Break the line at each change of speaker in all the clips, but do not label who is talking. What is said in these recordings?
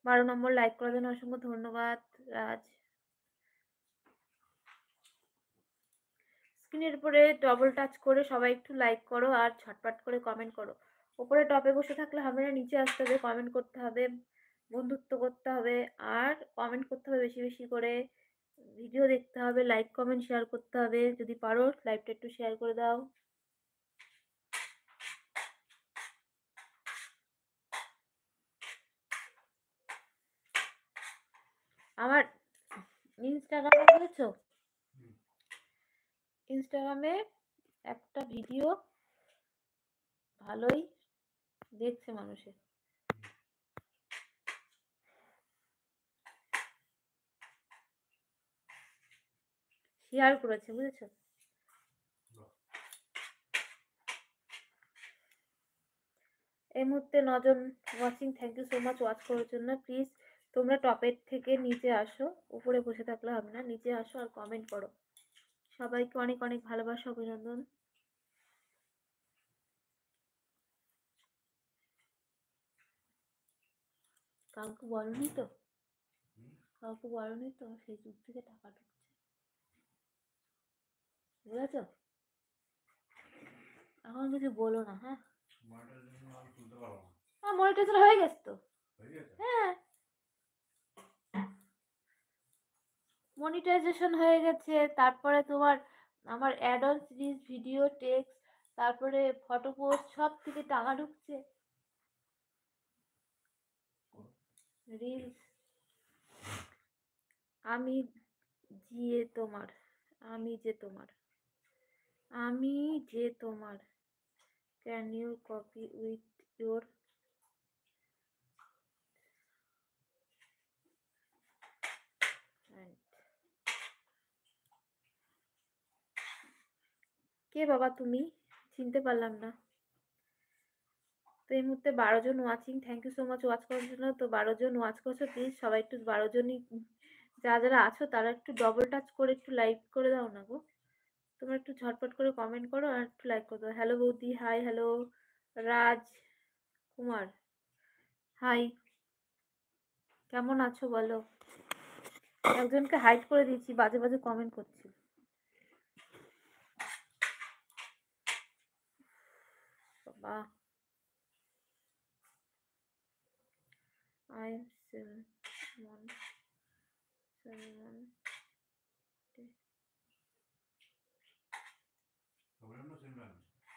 12 নম্বর like করার জন্য অসংখ্য ধন্যবাদ রাজ। স্ক্রিনের উপরে ডবল টাচ করে সবাই একটু লাইক করো আর ঝটপট করে কমেন্ট করো। উপরে টপে বসে থাকলে হবে না, নিচে আসতে হবে, কমেন্ট করতে হবে, বন্ধুত্ব করতে হবে আর কমেন্ট করতে হবে বেশি বেশি করে, ভিডিও দেখতে হবে, লাইক কমেন্ট শেয়ার করতে হবে। যদি পারো লাইভটা একটু শেয়ার করে দাও। আমার ইনস্টাগ্রামে বুঝেছো, ইনস্টাগ্রামে একটা ভিডিও ভালোই দেখছে মানুষে, শেয়ার করেছে বুঝেছো। এই মুহূর্তে 9 জন watching, thank you so much watch করার জন্য। প্লিজ তোমরা টপের থেকে নিচে আসো, উপরে বসে থাকলে হবে না, নিচে আসো আর কমেন্ট করো। সবাইকে অনেক অনেক ভালোবাসা, অভিনন্দন। কাউকে বলনি তো, কাউকে বলনি তো ফেসবুক থেকে টাকা ঢুকছে, বুঝেছো? এখন কিছু বলো না, হ্যাঁ? মনিটাইজেশন হয়ে গেছে তো। হ্যাঁ, মনিটাইজেশন হয়ে গেছে। তারপরে তোমার আমার add on series, video, text, তারপরে ফটো পোস্ট সব থেকে টাকা ঢুকছে, রিলস। আমি যে তোমার, আমি যে তোমার, আমি যে তোমার, can you copy with your, কে বাবা তুমি? চিনতে পারলাম না তো। এই মুহূর্তে 12 জন watching, thank you so much watch করার জন্য। তো 12 জন ওয়াচ করছো, প্লিজ সবাই একটু 12 জনই যারা যারা আছো তারা একটু ডবল টাচ করে একটু লাইক করে দাও না গো। তোমরা একটু ঝটপট করে কমেন্ট করো আর একটু লাইক করে দাও। হ্যালো বৌদি, high. Hello Raj Kumar, high. কেমন আছো বলো? একজনকে হাইড করে দিয়েছি, বাজে বাজে কমেন্ট করছি। বাবা, আই এম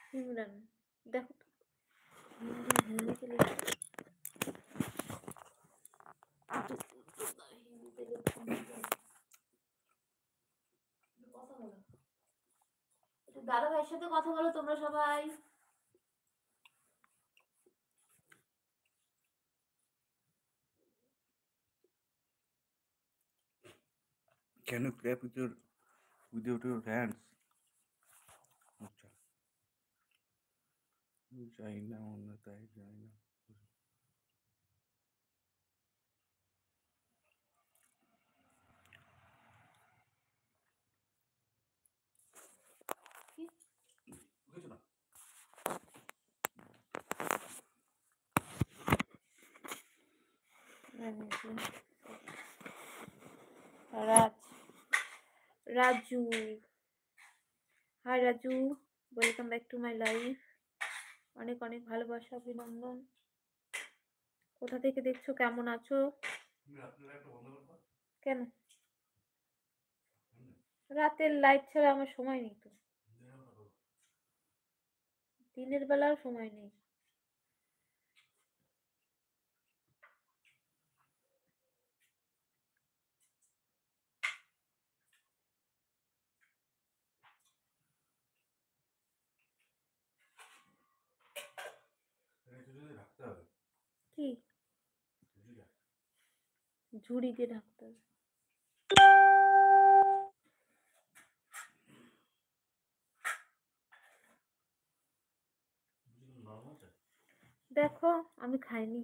সিমরান, দেখো তো হিন্দিতে লিখে, দাদা ভাইয়ের সাথে কথা বলো তোমরা সবাই।
Can you clap with your hands? আচ্ছা, যাই না অন্য, তাই যাই না।
Raj, Raju, hi Raju, welcome back to my life. অনেক অনেক ভালোবাসা, অভিনন্দন। কোথা থেকে দেখছো, কেমন আছো? কেন রাতের লাইট ছাড়া আমার সময় নেই তো, দিনের বেলাও সময় নেই। কি ঝুড়ি দিয়ে ঢাকতে হবে? দেখো আমি খাইনি।